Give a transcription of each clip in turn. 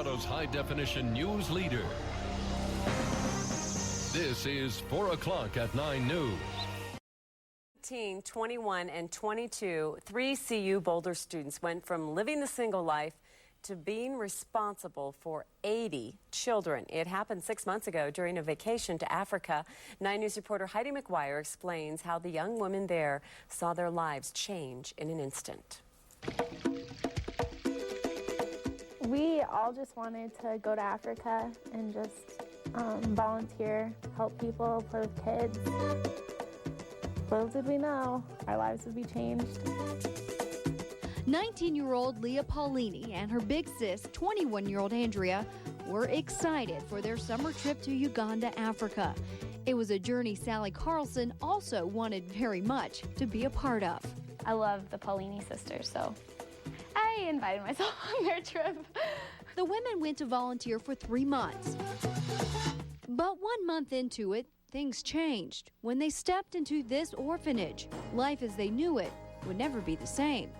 Colorado's high-definition news leader. This is 4 o'clock at 9 News. 21, and 22, 3 CU Boulder students went from living the single life to being responsible for 80 children. It happened 6 months ago during a vacation to Africa. 9 News reporter Heidi McGuire explains how the young women there saw their lives change in an instant. We all just wanted to go to Africa and just volunteer, help people, play with kids. Little did we know, our lives would be changed. 19-year-old Leah Paulini and her big sis, 21-year-old Andrea, were excited for their summer trip to Uganda, Africa. It was a journey Sally Carlson also wanted very much to be a part of. I love the Paulini sisters, so I invited myself on their trip. The women went to volunteer for 3 months. But 1 month into it, things changed when they stepped into this orphanage. Life as they knew it would never be the same.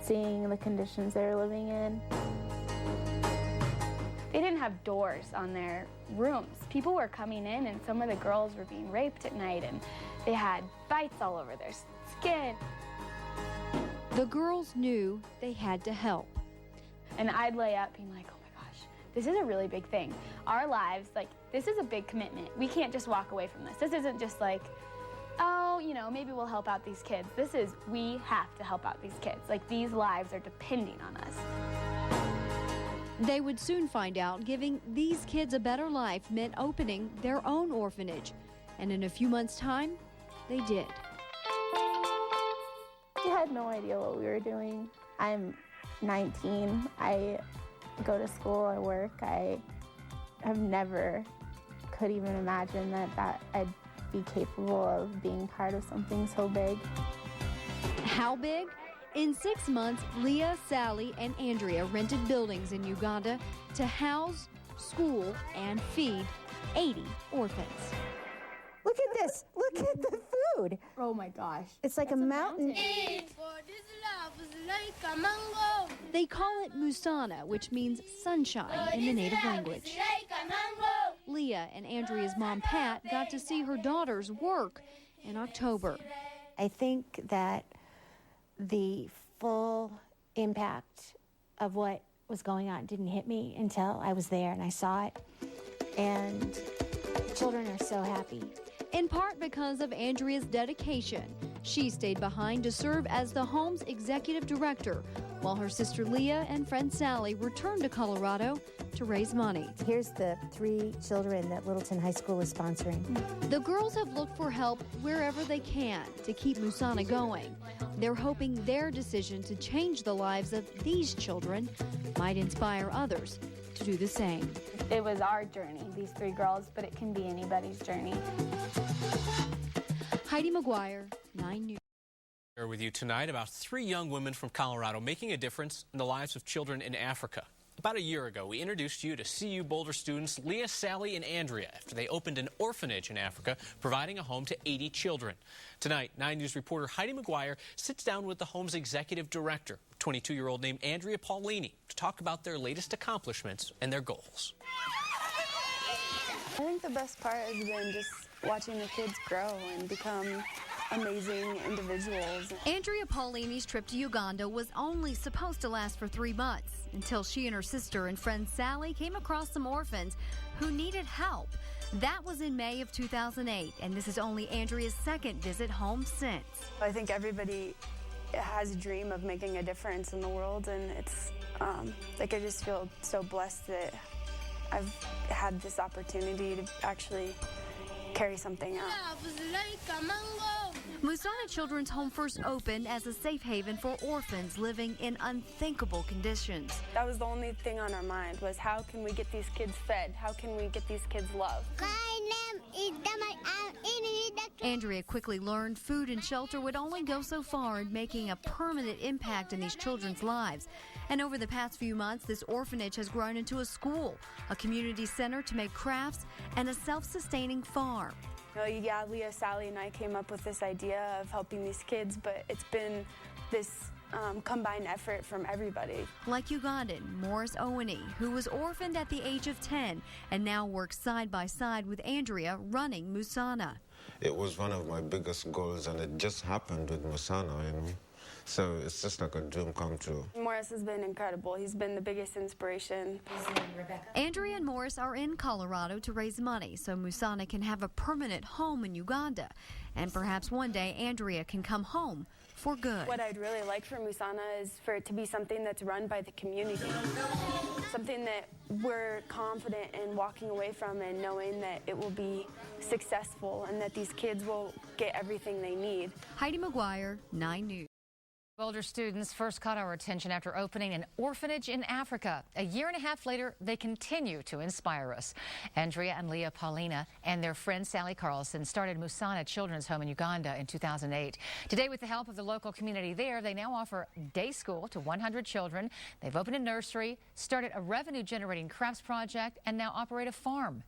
Seeing the conditions they were living in. They didn't have doors on their rooms. People were coming in and some of the girls were being raped at night and they had bites all over their skin. The girls knew they had to help. And I'd lay up being like, oh my gosh, this is a really big thing. Our lives, like, this is a big commitment. We can't just walk away from this. This isn't just like, oh, you know, maybe we'll help out these kids. This is, we have to help out these kids. Like, these lives are depending on us. They would soon find out giving these kids a better life meant opening their own orphanage. And in a few months' time, they did. We had no idea what we were doing. I'm 19. I go to school, I work. I have never could even imagine that I'd be capable of being part of something so big. How big? In 6 months, Leah, Sally, and Andrea rented buildings in Uganda to house, school, and feed 80 orphans. Look at this. Look at the food. Oh my gosh. It's like a mountain. They call it Musana, which means sunshine in the native language. Leah and Andrea's mom, Pat, got to see her daughters work in October. I think that the full impact of what was going on didn't hit me until I was there and I saw it. And children are so happy. In part because of Andrea's dedication. She stayed behind to serve as the home's executive director, while her sister Leah and friend Sally returned to Colorado to raise money. Here's the 3 children that Littleton High School is sponsoring. The girls have looked for help wherever they can to keep Musana going. They're hoping their decision to change the lives of these children might inspire others to do the same. It was our journey, these 3 girls, but it can be anybody's journey. Heidi McGuire, 9 News. Here with you tonight about 3 young women from Colorado making a difference in the lives of children in Africa. About a year ago, we introduced you to CU Boulder students Leah, Sally, and Andrea after they opened an orphanage in Africa, providing a home to 80 children. Tonight, 9 News reporter Heidi McGuire sits down with the home's executive director, 22-year-old named Andrea Paulini, to talk about their latest accomplishments and their goals. I think the best part has been just watching the kids grow and become amazing individuals. Andrea Paulini's trip to Uganda was only supposed to last for 3 months until she and her sister and friend Sally came across some orphans who needed help. That was in May of 2008, and this is only Andrea's second visit home since. I think everybody has a dream of making a difference in the world, and it's like I just feel so blessed that I've had this opportunity to actually carry something out. Musana Children's Home first opened as a safe haven for orphans living in unthinkable conditions. That was the only thing on our mind, was how can we get these kids fed? How can we get these kids loved? Andrea quickly learned food and shelter would only go so far in making a permanent impact in these children's lives. And over the past few months, this orphanage has grown into a school, a community center to make crafts, and a self-sustaining farm. Yeah, Leah, Sally, and I came up with this idea of helping these kids, but it's been this combined effort from everybody. Like Ugandan Morris Owani, who was orphaned at the age of 10 and now works side by side with Andrea running Musana. It was one of my biggest goals, and it just happened with Musana, you know. So it's just like a dream come true. Morris has been incredible. He's been the biggest inspiration. Andrea and Morris are in Colorado to raise money so Musana can have a permanent home in Uganda. And perhaps one day Andrea can come home for good. What I'd really like for Musana is for it to be something that's run by the community. Something that we're confident in walking away from and knowing that it will be successful and that these kids will get everything they need. Heidi McGuire, 9 News. Boulder students first caught our attention after opening an orphanage in Africa. A year and a half later, they continue to inspire us. Andrea and Leah Paulina and their friend Sally Carlson started Musana Children's Home in Uganda in 2008. Today, with the help of the local community there, they now offer day school to 100 children. They've opened a nursery, started a revenue-generating crafts project, and now operate a farm.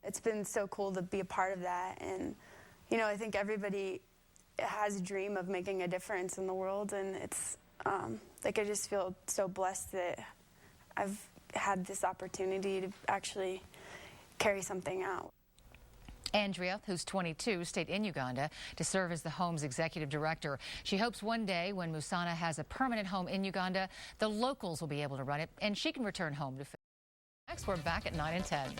It's been so cool to be a part of that. And, you know, I think everybody has a dream of making a difference in the world, and it's like I just feel so blessed that I've had this opportunity to actually carry something out. Andrea, who's 22, stayed in Uganda to serve as the home's executive director. She hopes one day when Musana has a permanent home in Uganda, the locals will be able to run it and she can return home to. Next, we're back at 9 and 10.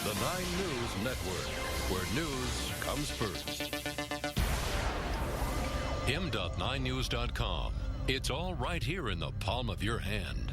The 9 News Network, where news comes first. him.9news.com. It's all right here in the palm of your hand.